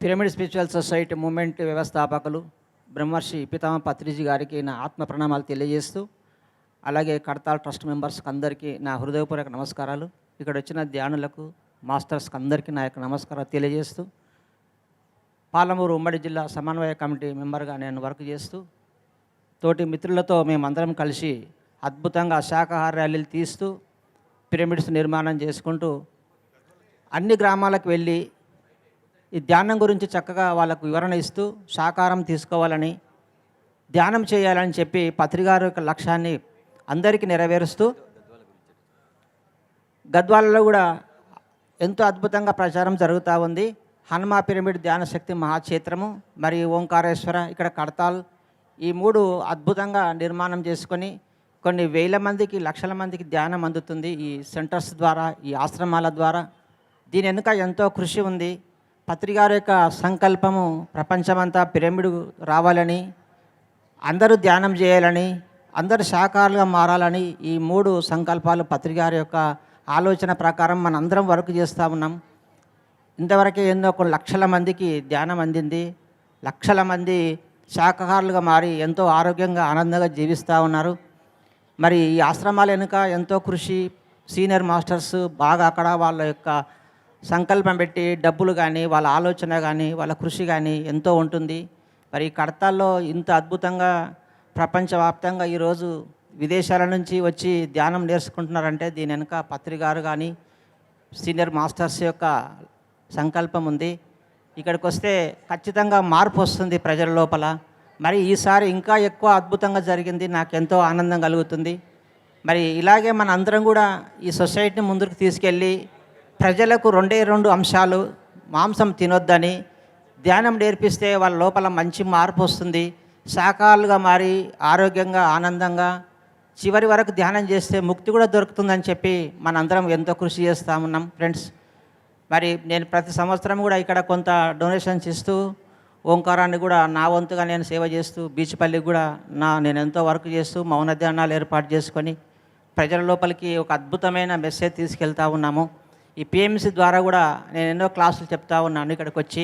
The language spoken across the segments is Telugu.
పిరమిడ్ స్పిరిచువల్ సొసైటీ మూమెంట్ వ్యవస్థాపకులు బ్రహ్మర్షి పితామహ పత్రిజీ గారికి నా ఆత్మ ప్రణామాలు తెలియజేస్తూ, అలాగే కడతాల్ ట్రస్ట్ మెంబర్స్కి అందరికీ నా హృదయపూర్వక నమస్కారాలు. ఇక్కడ వచ్చిన ధ్యానులకు, మాస్టర్స్కి అందరికీ నా యొక్క నమస్కారాలు తెలియజేస్తూ, పాలమూరు ఉమ్మడి జిల్లా సమన్వయ కమిటీ మెంబర్గా నేను వర్క్ చేస్తూ, తోటి మిత్రులతో మేమందరం కలిసి అద్భుతంగా శాకాహార ర్యాలీలు తీస్తూ పిరమిడ్స్ నిర్మాణం చేసుకుంటూ అన్ని గ్రామాలకు వెళ్ళి ఈ ధ్యానం గురించి చక్కగా వాళ్ళకు వివరణ ఇస్తూ శాకాహారం తీసుకోవాలని, ధ్యానం చేయాలని చెప్పి పత్రిగారు యొక్క లక్ష్యాన్ని అందరికీ నెరవేరుస్తూ గద్వాలలో కూడా ఎంతో అద్భుతంగా ప్రచారం జరుగుతూ ఉంది. హనుమా పిరమిడ్ ధ్యాన శక్తి మహాక్షేత్రము మరియు ఓంకారేశ్వర ఇక్కడ కడతాల్ ఈ మూడు అద్భుతంగా నిర్మాణం చేసుకొని కొన్ని వేల మందికి, లక్షల మందికి ధ్యానం అందుతుంది ఈ సెంటర్స్ ద్వారా, ఈ ఆశ్రమాల ద్వారా. దీని వెనుక ఎంతో కృషి ఉంది. పత్రిగారి యొక్క సంకల్పము ప్రపంచమంతా పిరమిడ్ రావాలని, అందరూ ధ్యానం చేయాలని, అందరూ శాకాహారులుగా మారాలని ఈ మూడు సంకల్పాలు పత్రిగారి యొక్క ఆలోచన ప్రకారం మనందరం వర్క్ చేస్తూ ఉన్నాం. ఇంతవరకే ఎన్నో కొన్ని లక్షల మందికి ధ్యానం అందింది. లక్షల మంది శాకాహారులుగా మారి ఎంతో ఆరోగ్యంగా ఆనందంగా జీవిస్తూ ఉన్నారు. మరి ఈ ఆశ్రమాల వెనుక ఎంతో కృషి, సీనియర్ మాస్టర్స్ బాగా అక్కడ వాళ్ళ యొక్క సంకల్పం పెట్టి డబ్బులు కానీ, వాళ్ళ ఆలోచన కానీ, వాళ్ళ కృషి కానీ ఎంతో ఉంటుంది. మరి కడతాల్లో ఇంత అద్భుతంగా ప్రపంచవ్యాప్తంగా ఈరోజు విదేశాల నుంచి వచ్చి ధ్యానం నేర్చుకుంటున్నారంటే దీని వెనుక పత్రిగారు కానీ, సీనియర్ మాస్టర్స్ యొక్క సంకల్పం ఉంది. ఇక్కడికి వస్తే ఖచ్చితంగా మార్పు వస్తుంది ప్రజల లోపల. మరి ఈసారి ఇంకా ఎక్కువ అద్భుతంగా జరిగింది, నాకు ఎంతో ఆనందం కలుగుతుంది. మరి ఇలాగే మన అందరం కూడా ఈ సొసైటీని ముందుకు తీసుకెళ్ళి ప్రజలకు రెండు అంశాలు, మాంసం తినొద్దని, ధ్యానం నేర్పిస్తే వాళ్ళ లోపల మంచి మార్పు వస్తుంది, శాకాహారులుగా మారి ఆరోగ్యంగా ఆనందంగా చివరి వరకు ధ్యానం చేస్తే ముక్తి కూడా దొరుకుతుందని చెప్పి మనందరం ఎంతో కృషి చేస్తూ ఉన్నాం ఫ్రెండ్స్. మరి నేను ప్రతి సంవత్సరం కూడా ఇక్కడ కొంత డొనేషన్స్ ఇస్తూ, ఓంకారాన్ని కూడా నా వంతుగా నేను సేవ చేస్తూ, బీచ్పల్లికి కూడా నేను ఎంతో వర్క్ చేస్తూ మౌన ధ్యానాలు ఏర్పాటు చేసుకొని ప్రజల లోపలికి ఒక అద్భుతమైన మెసేజ్ తీసుకెళ్తూ ఉన్నాము. ఈ పిఎంసి ద్వారా కూడా నేను ఎన్నో క్లాసులు చెప్తా ఉన్నాను. ఇక్కడికి వచ్చి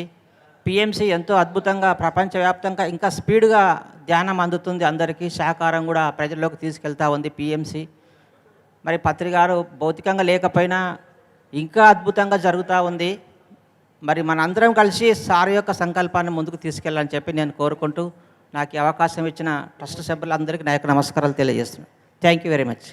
పిఎంసి ఎంతో అద్భుతంగా ప్రపంచవ్యాప్తంగా ఇంకా స్పీడ్గా ధ్యానం అందుతుంది అందరికీ, శాకాహారం కూడా ప్రజల్లోకి తీసుకెళ్తూ ఉంది పిఎంసి. మరి పత్రిగారు భౌతికంగా లేకపోయినా ఇంకా అద్భుతంగా జరుగుతూ ఉంది. మరి మనందరం కలిసి సార్ యొక్క సంకల్పాన్ని ముందుకు తీసుకెళ్ళాలని చెప్పి నేను కోరుకుంటూ నాకు ఈ అవకాశం ఇచ్చిన ట్రస్ట్ సభ్యులందరికీ నా యొక్క నమస్కారాలు తెలియజేస్తున్నాను. Thank you very much.